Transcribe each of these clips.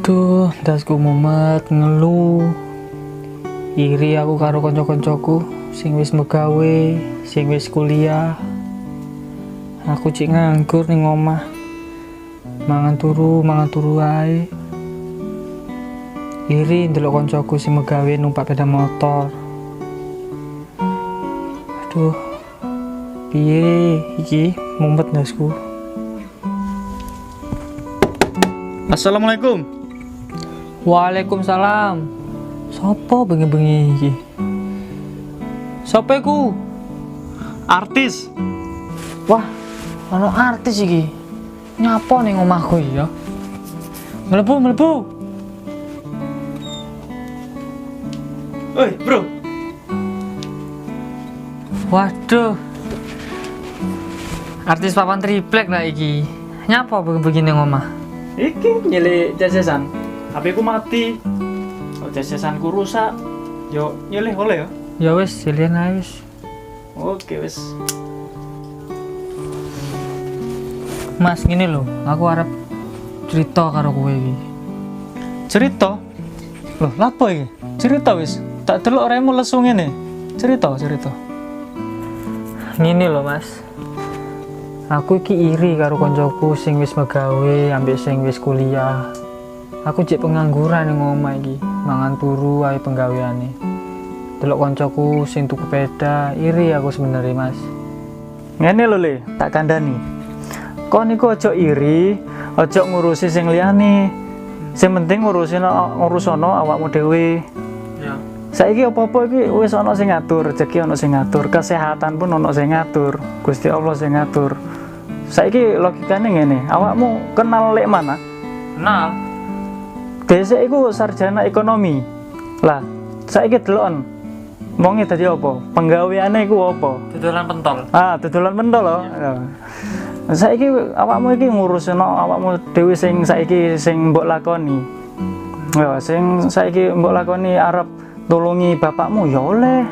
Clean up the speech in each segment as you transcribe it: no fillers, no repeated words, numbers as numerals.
Aduh, dasku mumet ngeluh. Iri aku karo kanca-kancaku sing wis megawe, sing wis kuliah. Aku cik nganggur ning omah. Mangan turu ae. Iri ndelok kancaku sing megawe numpak sepeda motor. Aduh. Piye iki mumet dasku. Assalamualaikum. Waalaikumsalam. Sopo bengi-bengi iki? Sopo iku? Artis. Wah, ono artis iki. Nyapa ning omahku ya? Mlebu. Oi, bro. Waduh. Artis papan triplek lah iki. Nyapa bengi-bengi ning omah? Iki nyilih jajasan. HP ku mati. Oh, jajasanku rusak. Yo nyilih oleh ya. Ya wis, silian ae wis. Oke wis. Mas, gini lho, aku arep cerita karo kowe iki. Cerita. Loh, lapo iki? Cerita wis. Tak delok remu lesu ngene. Cerita. Ngene lho, Mas. Aku iki iri karo koncoku sing wis megawe ambek sing wis kuliah. Aku cek pengangguran ning omah iki, mangan turu ae penggaweane. Delok koncoku sing tuku sepeda, iri aku sebenarnya, Mas. Ngene lho Le, tak kandhani. Kon niku aja iri, aja ngurusi sing liyane. Sing penting ngurusono awakmu dhewe. Ya. Saiki apa-apa iki wis ana sing ngatur, rezeki ana sing ngatur, kesehatan pun ana sing ngatur, Gusti Allah sing ngatur. Saiki logikane ngene, awakmu kenal lek mana? Kenal. Dhisik iku sarjana ekonomi. Lah, saiki delokon. Wonge dadi apa? Penggaweane iku apa? Dodolan pentol. Dodolan pentol lho. Ya. Saiki awakmu iki ngurusno awakmu dhewe sing saiki sing mbok lakoni. Ya, sing saiki mbok lakoni arep tulungi bapakmu ya oleh.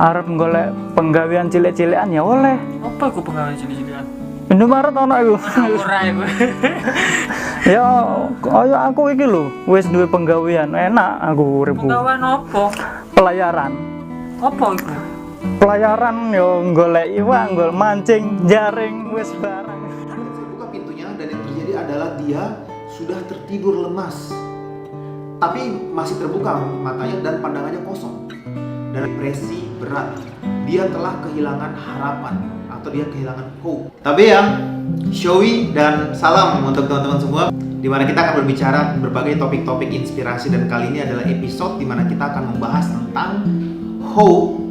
Arep golek penggawean cilik-cilikan ya oleh. Apa iku penggawean cilik-cilikan? Indomaret ana iku. Ora iku. Ya, kaya aku iki lho, wis duwe penggawean, enak aku uripku. Penggawean apa? Pelayaran. Apa iku? Pelayaran yo golek iwak, golek mancing, jaring, wis barang. Saya buka pintunya dan yang terjadi adalah dia sudah tertidur lemas. Tapi masih terbuka matanya dan pandangannya kosong. Dan depresi berat. Dia telah kehilangan harapan atau dia kehilangan hope. Tapi ya, Showy dan salam untuk teman-teman semua, di mana kita akan berbicara berbagai topik-topik inspirasi, dan kali ini adalah episode di mana kita akan membahas tentang hope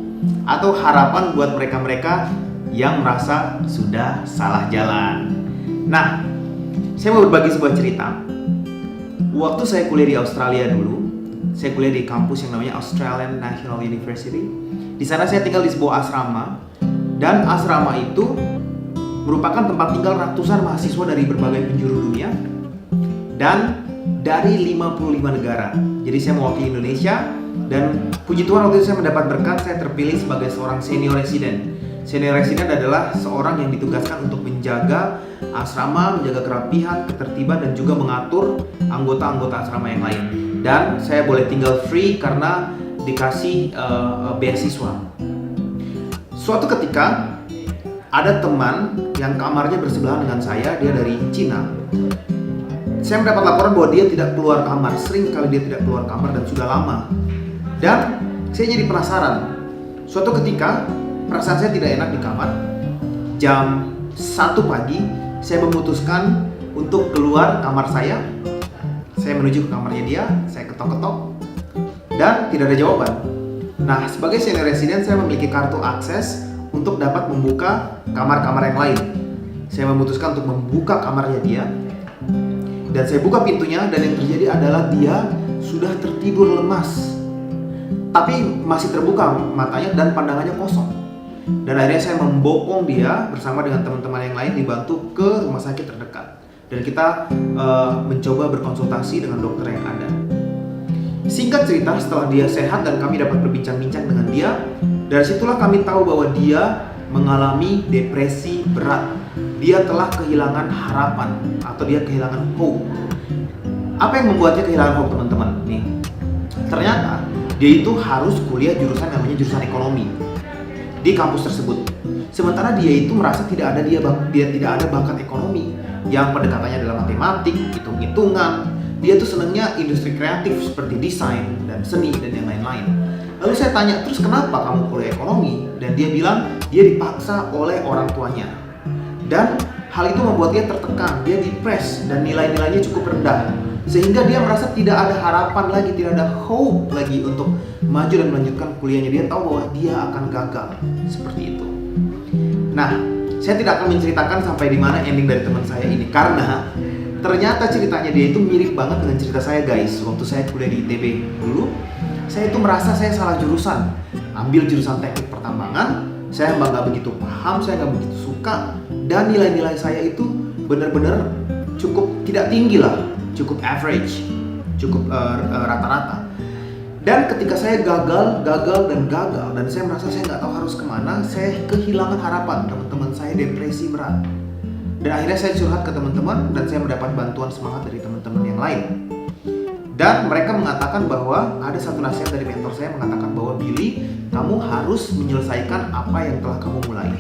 atau harapan buat mereka-mereka yang merasa sudah salah jalan. Nah, saya mau berbagi sebuah cerita. Waktu saya kuliah di Australia dulu, saya kuliah di kampus yang namanya Australian National University. Di sana saya tinggal di sebuah asrama, dan asrama itu merupakan tempat tinggal ratusan mahasiswa dari berbagai penjuru dunia dan dari 55 negara. Jadi saya mewakili Indonesia, dan puji Tuhan waktu itu saya mendapat berkat, saya terpilih sebagai seorang senior resident. Senior resident adalah seorang yang ditugaskan untuk menjaga asrama, menjaga kerapihan, ketertiban, dan juga mengatur anggota-anggota asrama yang lain. Dan saya boleh tinggal free karena dikasih beasiswa. Suatu ketika ada teman yang kamarnya bersebelahan dengan saya, dia dari Cina. Saya mendapat laporan bahwa dia tidak keluar kamar, sering sekali dia tidak keluar kamar dan sudah lama. Dan saya jadi penasaran. Suatu ketika perasaan saya tidak enak di kamar. Jam 1 pagi saya memutuskan untuk keluar kamar saya. Saya menuju ke kamarnya dia, saya ketok-ketok dan tidak ada jawaban. Nah, sebagai senior resident saya memiliki kartu akses untuk dapat membuka kamar-kamar yang lain. Saya memutuskan untuk membuka kamarnya dia, dan saya buka pintunya, dan yang terjadi adalah dia sudah tertidur lemas. Tapi masih terbuka matanya dan pandangannya kosong. Dan akhirnya saya membopong dia bersama dengan teman-teman yang lain, dibantu ke rumah sakit terdekat. Dan kita mencoba berkonsultasi dengan dokter yang ada. Singkat cerita, setelah dia sehat dan kami dapat berbincang-bincang dengan dia, dari situlah kami tahu bahwa dia mengalami depresi berat. Dia telah kehilangan harapan atau dia kehilangan hope. Apa yang membuatnya kehilangan hope teman-teman? Nih, ternyata dia itu harus kuliah jurusan namanya jurusan ekonomi di kampus tersebut. Sementara dia itu merasa tidak ada bakat ekonomi yang pendekatannya adalah matematik, hitung-hitungan. Dia tuh senangnya industri kreatif seperti desain dan seni dan yang lain-lain. Lalu saya tanya, terus kenapa kamu kuliah ekonomi? Dan dia bilang dia dipaksa oleh orang tuanya. Dan hal itu membuat dia tertekan, dia depres dan nilai-nilainya cukup rendah. Sehingga dia merasa tidak ada harapan lagi, tidak ada hope lagi untuk maju dan melanjutkan kuliahnya. Dia tahu bahwa dia akan gagal, seperti itu. Nah, saya tidak akan menceritakan sampai di mana ending dari teman saya ini, karena ternyata ceritanya dia itu mirip banget dengan cerita saya guys. Waktu saya kuliah di ITB dulu, saya itu merasa saya salah jurusan. Ambil jurusan teknik pertambangan, saya nggak begitu paham, saya nggak begitu suka, dan nilai-nilai saya itu benar-benar cukup tidak tinggi lah, cukup average, cukup rata-rata. Dan ketika saya gagal, dan saya merasa saya nggak tahu harus kemana, saya kehilangan harapan. Teman-teman saya depresi berat. Dan akhirnya saya curhat ke teman-teman dan saya mendapat bantuan semangat dari teman-teman yang lain. Dan mereka mengatakan bahwa ada satu nasihat dari mentor saya mengatakan bahwa Billy, kamu harus menyelesaikan apa yang telah kamu mulai.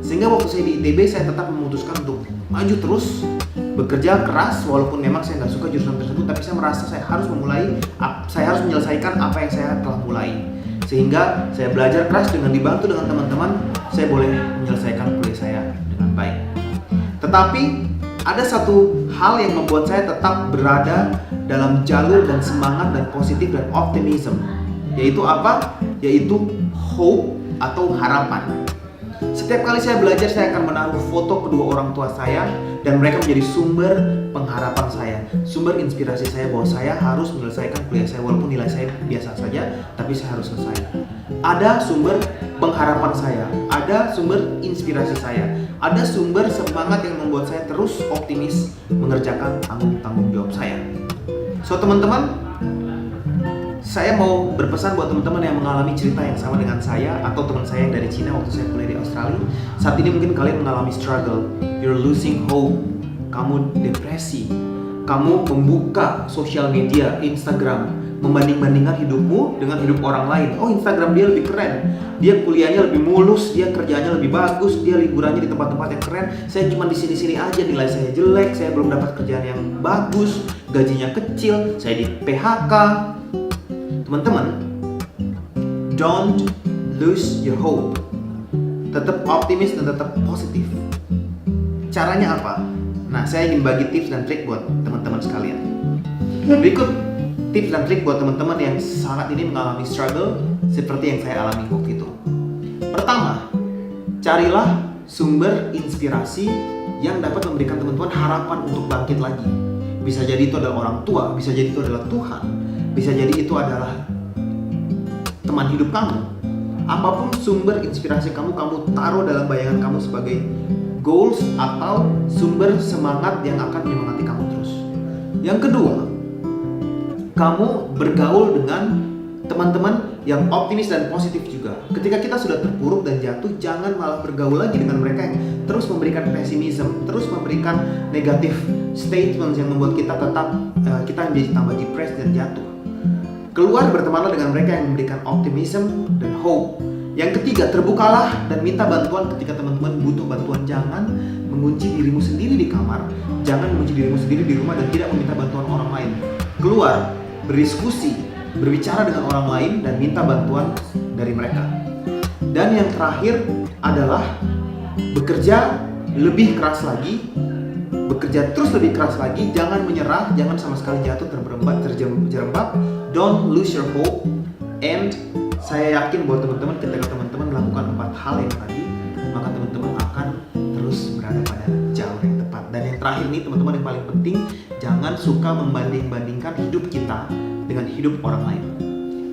Sehingga waktu saya di ITB saya tetap memutuskan untuk maju terus, bekerja keras walaupun memang saya nggak suka jurusan tersebut, tapi saya merasa saya harus menyelesaikan apa yang saya telah mulai. Sehingga saya belajar keras dengan dibantu dengan teman-teman, saya boleh menyelesaikan kuliah saya dengan baik. Tetapi ada satu hal yang membuat saya tetap berada dalam jalur dan semangat dan positif dan optimism, yaitu apa? Yaitu hope atau harapan. Setiap kali saya belajar, saya akan menaruh foto kedua orang tua saya dan mereka menjadi sumber pengharapan saya, sumber inspirasi saya bahwa saya harus menyelesaikan kuliah saya walaupun nilai saya biasa saja, tapi saya harus selesai. Ada sumber pengharapan saya, ada sumber inspirasi saya, ada sumber semangat yang membuat saya terus optimis mengerjakan tanggung jawab saya. So teman-teman, saya mau berpesan buat teman-teman yang mengalami cerita yang sama dengan saya atau teman saya yang dari Cina waktu saya kuliah di Australia. Saat ini mungkin kalian mengalami struggle, you're losing hope, kamu depresi, kamu membuka sosial media, Instagram, membanding-bandingkan hidupmu dengan hidup orang lain. Oh, Instagram dia lebih keren, dia kuliahnya lebih mulus, dia kerjanya lebih bagus, dia liburannya di tempat-tempat yang keren. Saya cuma di sini-sini aja, nilai saya jelek, saya belum dapat kerjaan yang bagus, gajinya kecil, saya di PHK. Teman-teman, don't lose your hope. Tetap optimis dan tetap positif. Caranya apa? Nah, saya ingin bagi tips dan trik buat teman-teman sekalian. Berikut tips dan trik buat teman-teman yang saat ini mengalami struggle seperti yang saya alami waktu itu. Pertama, carilah sumber inspirasi yang dapat memberikan teman-teman harapan untuk bangkit lagi. Bisa jadi itu adalah orang tua, bisa jadi itu adalah Tuhan, bisa jadi itu adalah teman hidup kamu. Apapun sumber inspirasi kamu taruh dalam bayangan kamu sebagai goals atau sumber semangat yang akan menyemangati kamu terus. Yang kedua, kamu bergaul dengan teman-teman yang optimis dan positif juga. Ketika kita sudah terpuruk dan jatuh, jangan malah bergaul lagi dengan mereka yang terus memberikan pesimisme, terus memberikan negatif statements yang membuat kita kita menjadi tambah depressed dan jatuh. Keluar bertemanlah dengan mereka yang memberikan optimism dan hope. Yang ketiga, terbukalah dan minta bantuan ketika teman-teman butuh bantuan. Jangan mengunci dirimu sendiri di kamar, jangan mengunci dirimu sendiri di rumah dan tidak meminta bantuan orang lain. Keluar, berdiskusi, berbicara dengan orang lain dan minta bantuan dari mereka. Dan yang terakhir adalah bekerja lebih keras lagi, bekerja terus lebih keras lagi, jangan menyerah, jangan sama sekali jatuh, terjerembab. Don't lose your hope. And saya yakin buat teman-teman, ketika teman-teman melakukan 4 hal yang tadi, maka teman-teman akan terus berada pada jalur yang tepat. Dan yang terakhir nih teman-teman, yang paling penting, jangan suka membanding-bandingkan hidup kita dengan hidup orang lain.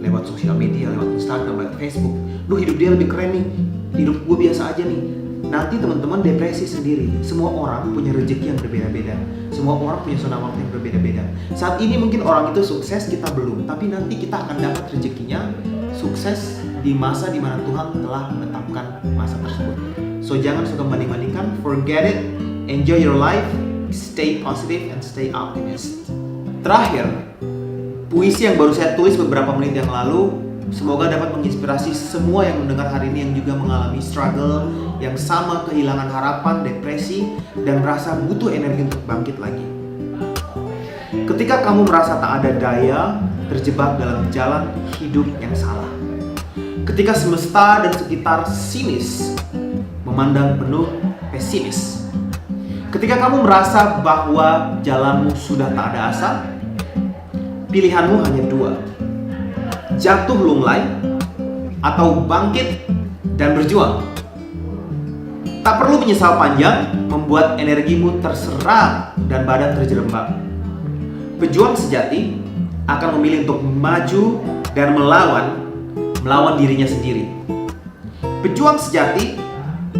Lewat sosial media, lewat Instagram, lewat Facebook. Duh, hidup dia lebih keren nih, hidup gue biasa aja nih. Nanti teman-teman depresi sendiri. Semua orang punya rezeki yang berbeda-beda. Semua orang punya zona waktu yang berbeda-beda. Saat ini mungkin orang itu sukses, kita belum. Tapi nanti kita akan dapat rezekinya sukses di masa dimana Tuhan telah menetapkan masa tersebut. So jangan suka membanding-bandingkan. Forget it. Enjoy your life. Stay positive and stay optimist. Terakhir, puisi yang baru saya tulis beberapa menit yang lalu semoga dapat menginspirasi semua yang mendengar hari ini yang juga mengalami struggle yang sama, kehilangan harapan, depresi, dan merasa butuh energi untuk bangkit lagi. Ketika kamu merasa tak ada daya, terjebak dalam jalan hidup yang salah. Ketika semesta dan sekitar sinis, memandang penuh pesimis. Ketika kamu merasa bahwa jalanmu sudah tak ada asa, pilihanmu hanya dua. Jatuh lunglai atau bangkit dan berjuang. Tak perlu menyesal panjang, membuat energimu terserap dan badan terjerembab. Pejuang sejati akan memilih untuk maju dan melawan dirinya sendiri. Pejuang sejati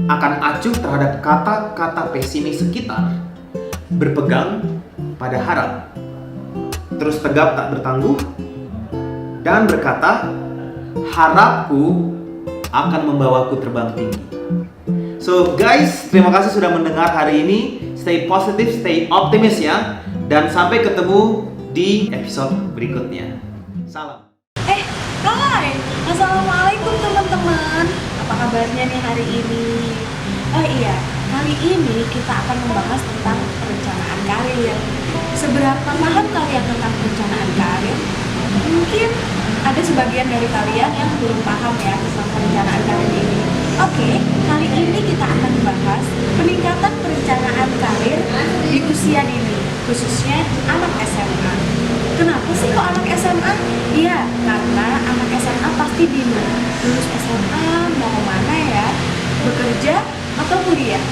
akan acuh terhadap kata-kata pesimis sekitar, berpegang pada harap, terus tegap tak bertangguh, dan berkata, harapku akan membawaku terbang tinggi. So guys, terima kasih sudah mendengar hari ini. Stay positive, stay optimis ya. Dan sampai ketemu di episode berikutnya. Salam. Hai, assalamualaikum teman-teman. Apa kabarnya nih hari ini? Oh iya, kali ini kita akan membahas tentang perencanaan karir. Seberapa paham kalian tentang perencanaan karir? Mungkin ada sebagian dari kalian yang belum paham ya tentang perencanaan karir ini. Oke, kali ini kita akan membahas peningkatan perencanaan karir di usia dini, khususnya anak SMA. Kenapa sih kok anak SMA? Iya, karena anak SMA pasti bingung. Lulus SMA mau kemana ya? Bekerja atau kuliah?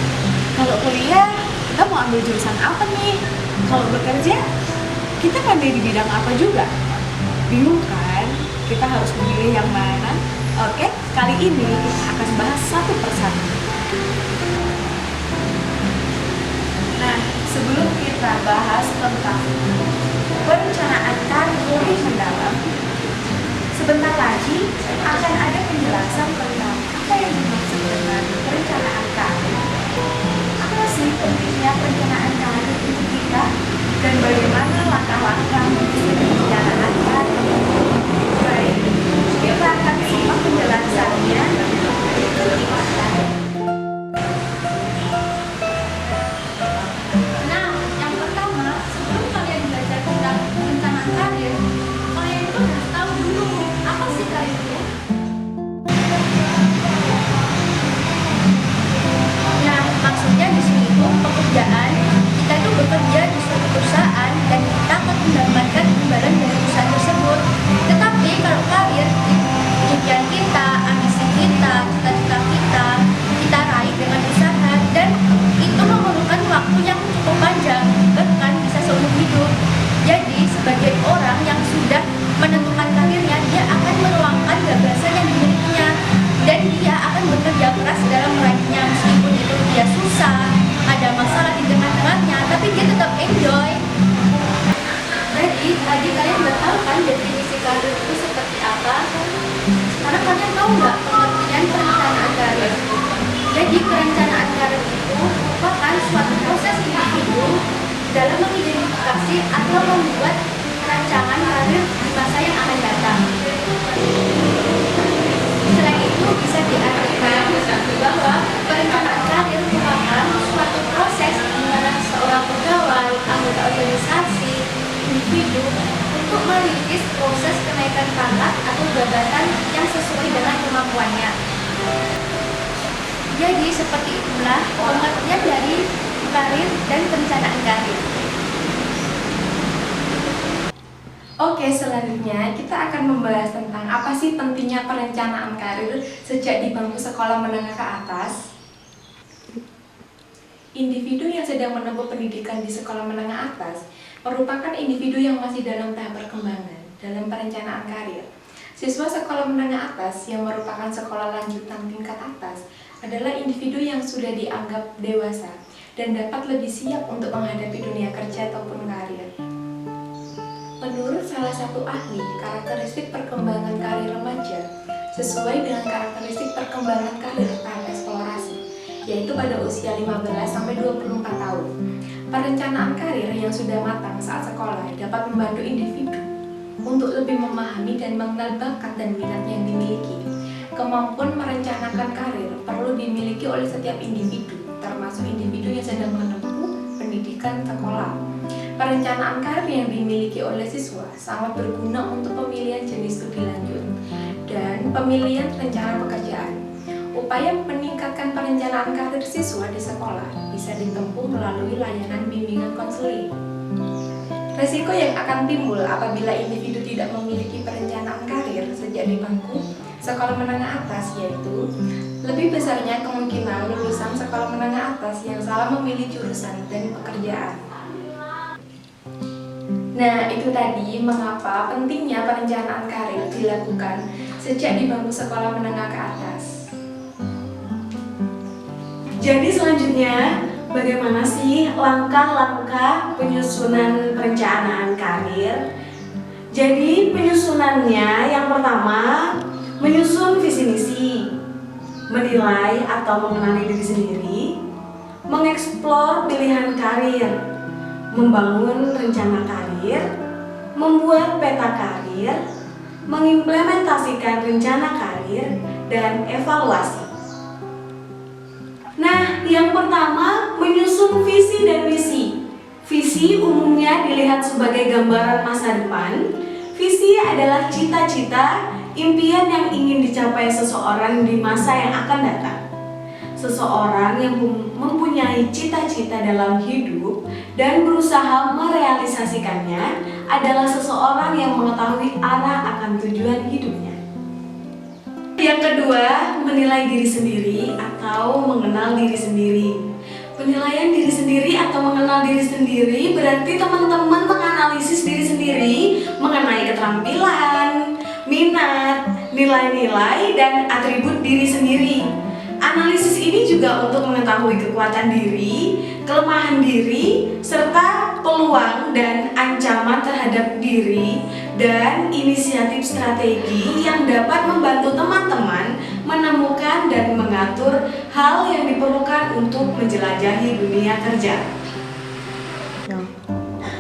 Kalau kuliah, kita mau ambil jurusan apa nih? Kalau bekerja, kita pandai di bidang apa juga? Bingung kan? Kita harus memilih yang mana? Oke, kali ini kita akan bahas satu persatu. Nah, sebelum kita bahas tentang perencanaan karir lebih mendalam, sebentar lagi akan ada penjelasan tentang apa yang dimaksud dengan perencanaan karir. Apa sih pentingnya perencanaan karir untuk kita dan bagaimana langkah-langkah menuju perencanaan karir? Baik, kita akan simak penjelasannya berikut ini. Nah, yang pertama, sebelum kalian belajar tentang perencanaan karir, kalian itu harus tahu dulu apa sih karir itu. Nah, maksudnya di sini itu pekerjaan. Kita itu bekerja di suatu perusahaan dan kita akan mendapatkan imbalan dari perusahaan tersebut. Tetapi kalau karir, impian kita, ambisi kita, cita-cita kita raih dengan usaha, dan itu memerlukan waktu yang cukup panjang, bahkan bisa seumur hidup. Jadi sebagai orang yang sudah menentukan karirnya, dia akan meluangkan gagasan yang dimilikinya dan dia akan bekerja keras dalam meraihnya, meskipun itu dia susah, ada masalah di tengah-tengahnya, tapi dia tetap enjoy. Jadi tadi kalian udah tahu kan definisi karir itu seperti apa? Sekarang kalian tahu nggak pengertian perencanaan karir? Jadi perencanaan karir itu merupakan suatu proses individu dalam mengidentifikasi atau membuat rancangan karir di masa yang akan datang. Selain itu bisa diartikan bahwa perencanaan karir merupakan suatu proses di mana seorang pegawai, anggota organisasi, individu untuk merintis proses kenaikan pangkat atau jabatan yang sesuai dengan kemampuannya. Jadi seperti itulah pengertian dari karir dan perencanaan karir. Oke, selanjutnya kita akan membahas tentang apa sih pentingnya perencanaan karir sejak di bangku sekolah menengah ke atas. Individu yang sedang menempuh pendidikan di sekolah menengah atas merupakan individu yang masih dalam tahap perkembangan dalam perencanaan karir. Siswa sekolah menengah atas yang merupakan sekolah lanjutan tingkat atas adalah individu yang sudah dianggap dewasa dan dapat lebih siap untuk menghadapi dunia kerja ataupun karir. Menurut salah satu ahli, karakteristik perkembangan karir remaja sesuai dengan karakteristik perkembangan karir tahap eksplorasi. yaitu pada usia 15-24 tahun. Perencanaan karir yang sudah matang saat sekolah dapat membantu individu untuk lebih memahami dan mengenal bakat dan minat yang dimiliki. Kemampuan merencanakan karir perlu dimiliki oleh setiap individu, termasuk individu yang sedang menempuh pendidikan sekolah. Perencanaan karir yang dimiliki oleh siswa sangat berguna untuk pemilihan jenis studi lanjut dan pemilihan rencana pekerjaan. Upaya meningkatkan perencanaan karir siswa di sekolah bisa ditempuh melalui layanan bimbingan konseling. Risiko yang akan timbul apabila individu tidak memiliki perencanaan karir sejak di bangku sekolah menengah atas yaitu lebih besarnya kemungkinan lulusan sekolah menengah atas yang salah memilih jurusan dan pekerjaan. Nah, itu tadi mengapa pentingnya perencanaan karir dilakukan sejak di bangku sekolah menengah ke atas. Jadi selanjutnya, bagaimana sih langkah-langkah penyusunan perencanaan karir? Jadi penyusunannya yang pertama, menyusun visi misi, menilai atau mengenali diri sendiri, mengeksplor pilihan karir, membangun rencana karir, membuat peta karir, mengimplementasikan rencana karir, dan evaluasi. Nah, yang pertama, menyusun visi dan misi. Visi umumnya dilihat sebagai gambaran masa depan. Visi adalah cita-cita, impian yang ingin dicapai seseorang di masa yang akan datang. Seseorang yang mempunyai cita-cita dalam hidup dan berusaha merealisasikannya adalah seseorang yang mengetahui arah akan tujuan hidupnya. Yang kedua, menilai diri sendiri atau mengenal diri sendiri. Penilaian diri sendiri atau mengenal diri sendiri berarti teman-teman menganalisis diri sendiri mengenai keterampilan, minat, nilai-nilai, dan atribut diri sendiri. Analisis ini juga untuk mengetahui kekuatan diri, kelemahan diri, serta peluang dan ancaman terhadap diri dan inisiatif strategi yang dapat membantu teman-teman menemukan dan mengatur hal yang diperlukan untuk menjelajahi dunia kerja.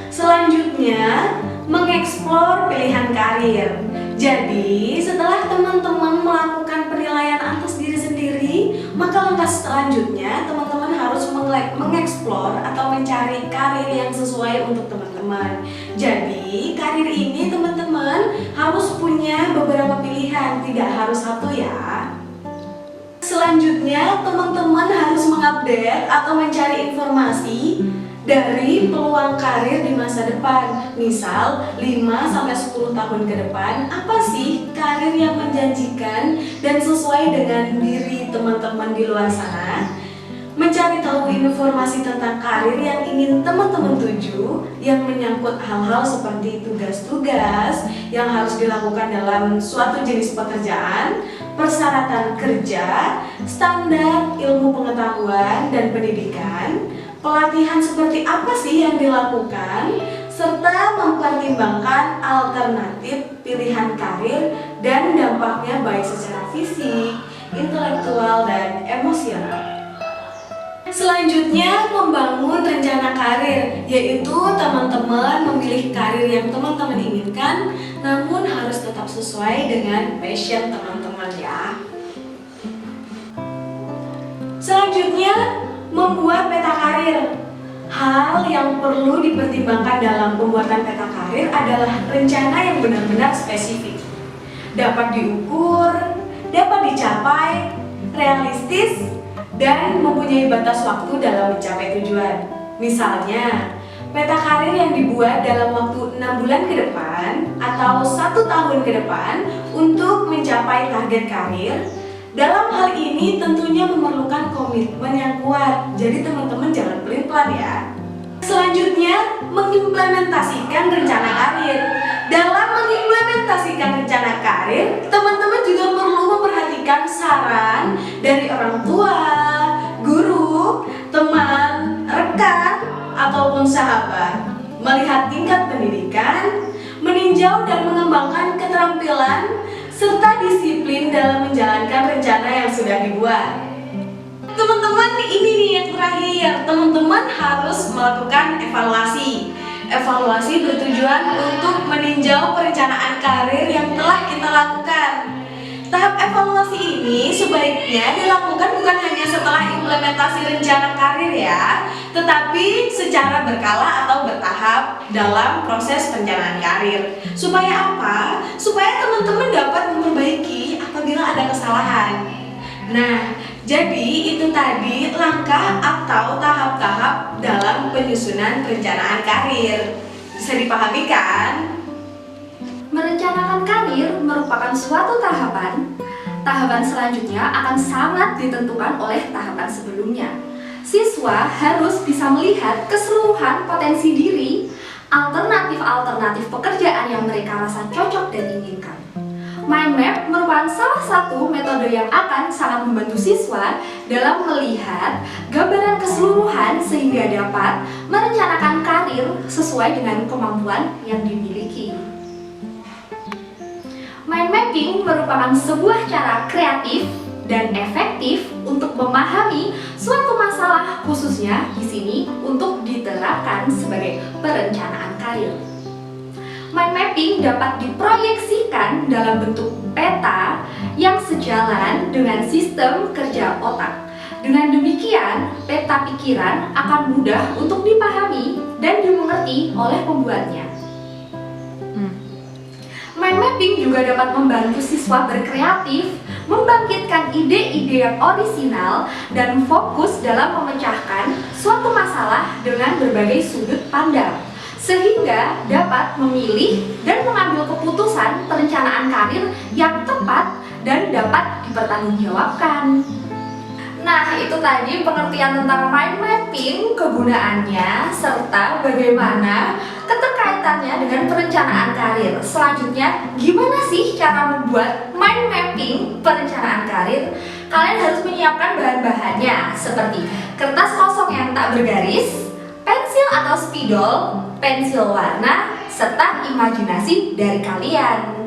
Selanjutnya, mengeksplor pilihan karir. Jadi, setelah teman-teman melakukan penilaian atas diri sendiri, maka langkah selanjutnya teman-teman harus mengeksplor atau mencari karir yang sesuai untuk teman-teman. Jadi, karir ini teman-teman harus punya beberapa pilihan, tidak harus satu ya. Selanjutnya, teman-teman harus mengupdate atau mencari informasi dari peluang karir di masa depan. Misal 5-10 tahun ke depan, apa sih karir yang menjanjikan dan sesuai dengan diri teman-teman di luar sana? Mencari tahu informasi tentang karir yang ingin teman-teman tuju yang menyangkut hal-hal seperti tugas-tugas yang harus dilakukan dalam suatu jenis pekerjaan, persyaratan kerja, standar ilmu pengetahuan dan pendidikan, pelatihan seperti apa sih yang dilakukan, serta mempertimbangkan alternatif pilihan karir dan dampaknya baik secara fisik, intelektual, dan emosional. Selanjutnya, membangun rencana karir, yaitu teman-teman memilih karir yang teman-teman inginkan, namun harus tetap sesuai dengan passion teman-teman ya. Selanjutnya, membuat peta karir. Hal yang perlu dipertimbangkan dalam pembuatan peta karir adalah rencana yang benar-benar spesifik, dapat diukur, dapat dicapai, realistis, dan mempunyai batas waktu dalam mencapai tujuan. Misalnya, peta karir yang dibuat dalam waktu 6 bulan ke depan atau 1 tahun ke depan untuk mencapai target karir. Dalam hal ini tentunya memerlukan komitmen yang kuat, jadi teman-teman jangan pelin-pelan ya. Selanjutnya, mengimplementasikan rencana karir. Dalam mengimplementasikan rencana karir, teman-teman juga perlu memperhatikan saran dari orang tua, guru, teman, rekan, ataupun sahabat. Melihat tingkat pendidikan, meninjau dan mengembangkan keterampilan, serta disiplin dalam menjalankan rencana yang sudah dibuat. teman-teman, ini nih yang terakhir. Teman-teman harus melakukan evaluasi. Evaluasi bertujuan untuk meninjau perencanaan karir yang telah kita lakukan. Tahap evaluasi ini sebaiknya dilakukan bukan hanya setelah implementasi rencana karir ya, tetapi secara berkala atau bertahap dalam proses perencanaan karir. Supaya apa? Supaya teman-teman dapat memperbaiki apabila ada kesalahan. Nah, jadi itu tadi langkah atau tahap-tahap dalam penyusunan perencanaan karir. Bisa dipahami kan? Merencanakan karir merupakan suatu tahapan. Tahapan selanjutnya akan sangat ditentukan oleh tahapan sebelumnya. Siswa harus bisa melihat keseluruhan potensi diri, alternatif-alternatif pekerjaan yang mereka rasa cocok dan inginkan. Mind map merupakan salah satu metode yang akan sangat membantu siswa dalam melihat gambaran keseluruhan sehingga dapat merencanakan karir sesuai dengan kemampuan yang dimiliki. Mind mapping merupakan sebuah cara kreatif dan efektif untuk memahami suatu masalah, khususnya di sini untuk diterapkan sebagai perencanaan karir. Mind mapping dapat diproyeksikan dalam bentuk peta yang sejalan dengan sistem kerja otak. Dengan demikian, peta pikiran akan mudah untuk dipahami dan dimengerti oleh pembuatnya. Mind mapping juga dapat membantu siswa berkreatif, membangkitkan ide-ide yang orisinal, dan fokus dalam memecahkan suatu masalah dengan berbagai sudut pandang, sehingga dapat memilih dan mengambil keputusan perencanaan karir yang tepat dan dapat dipertanggungjawabkan. Nah, itu tadi pengertian tentang mind mapping, kegunaannya, serta bagaimana keterkaitannya dengan perencanaan karir. Selanjutnya, gimana sih cara membuat mind mapping perencanaan karir? Kalian harus menyiapkan bahan-bahannya seperti kertas kosong yang tak bergaris, pensil atau spidol, pensil warna, serta imajinasi dari kalian.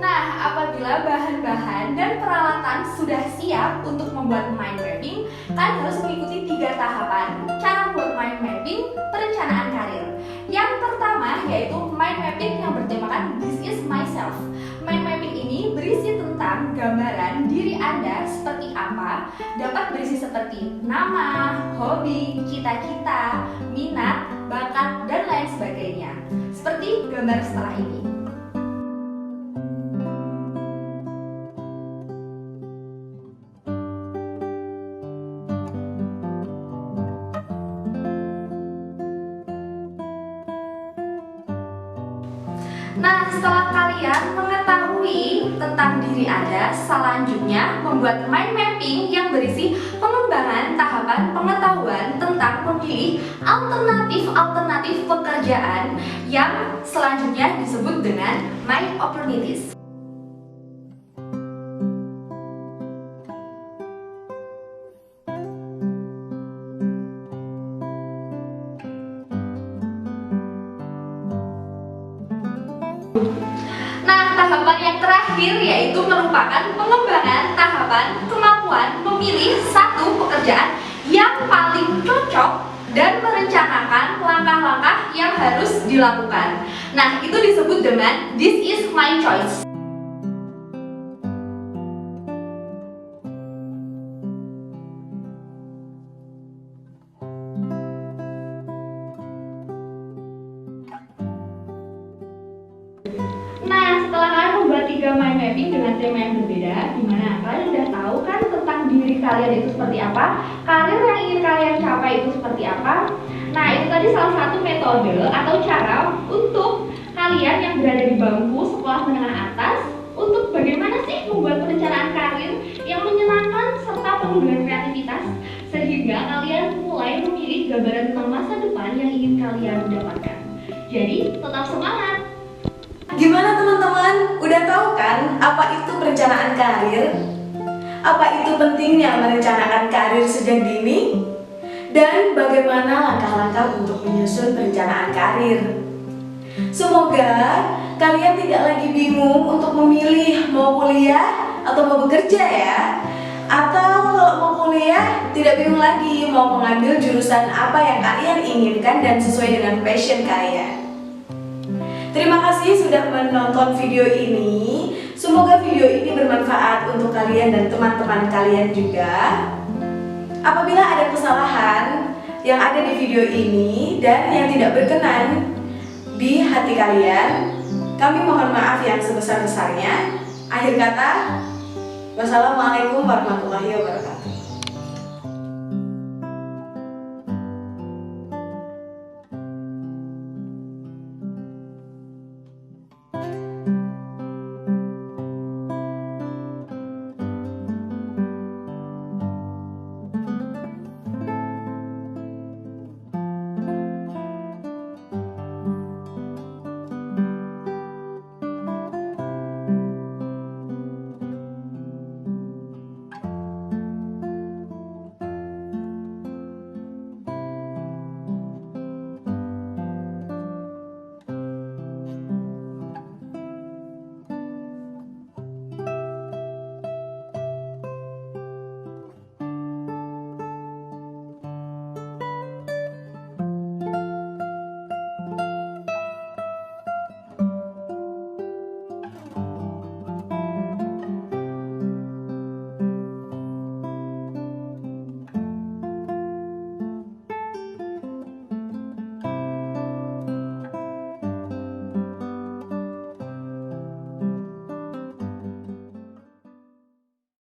Nah, apabila bahan-bahan dan peralatan sudah siap untuk membuat mind mapping, kalian harus mengikuti 3 tahapan cara membuat mind mapping perencanaan karir. Yang pertama yaitu mind mapping yang bertemakan This is myself. Mind mapping ini berisi tentang gambaran diri Anda seperti apa, dapat berisi seperti nama, hobi, cita-cita, minat, bakat, dan lain sebagainya. Seperti gambar setelah ini. Nah, setelah kalian mengetahui tentang diri Anda, selanjutnya membuat mind mapping yang berisi pengembangan tahapan pengetahuan tentang memilih alternatif-alternatif pekerjaan yang selanjutnya disebut dengan my opportunities. Nah, tahapan yang terakhir yaitu merupakan pengembangan tahapan kemampuan memilih satu pekerjaan yang paling cocok dan merencanakan langkah-langkah yang harus dilakukan. Nah, itu disebut dengan This is my choice. Nah, setelah kalian membuat 3 mind mapping dengan tema yang berbeda, dimana kalian udah tahu kan tentang diri kalian itu seperti apa, karir yang ingin kalian capai itu seperti apa. Nah, itu tadi salah satu metode atau cara untuk kalian yang berada di bangku sekolah menengah atas untuk bagaimana sih membuat perencanaan karir yang menyenangkan serta penuh dengan kreativitas, sehingga kalian mulai memilih gambaran tentang masa depan yang ingin kalian dapatkan. Jadi, tetap semangat! Gimana teman-teman? Udah tahu kan apa itu perencanaan karir? Apa itu pentingnya merencanakan karir sejak dini? Dan bagaimana langkah-langkah untuk menyusun perencanaan karir? Semoga kalian tidak lagi bingung untuk memilih mau kuliah atau mau bekerja ya. Atau kalau mau kuliah, tidak bingung lagi mau mengambil jurusan apa yang kalian inginkan dan sesuai dengan passion kalian. Terima kasih sudah menonton video ini. Semoga video ini bermanfaat untuk kalian dan teman-teman kalian juga. Apabila ada kesalahan yang ada di video ini dan yang tidak berkenan di hati kalian, kami mohon maaf yang sebesar-besarnya. Akhir kata, wassalamualaikum warahmatullahi wabarakatuh.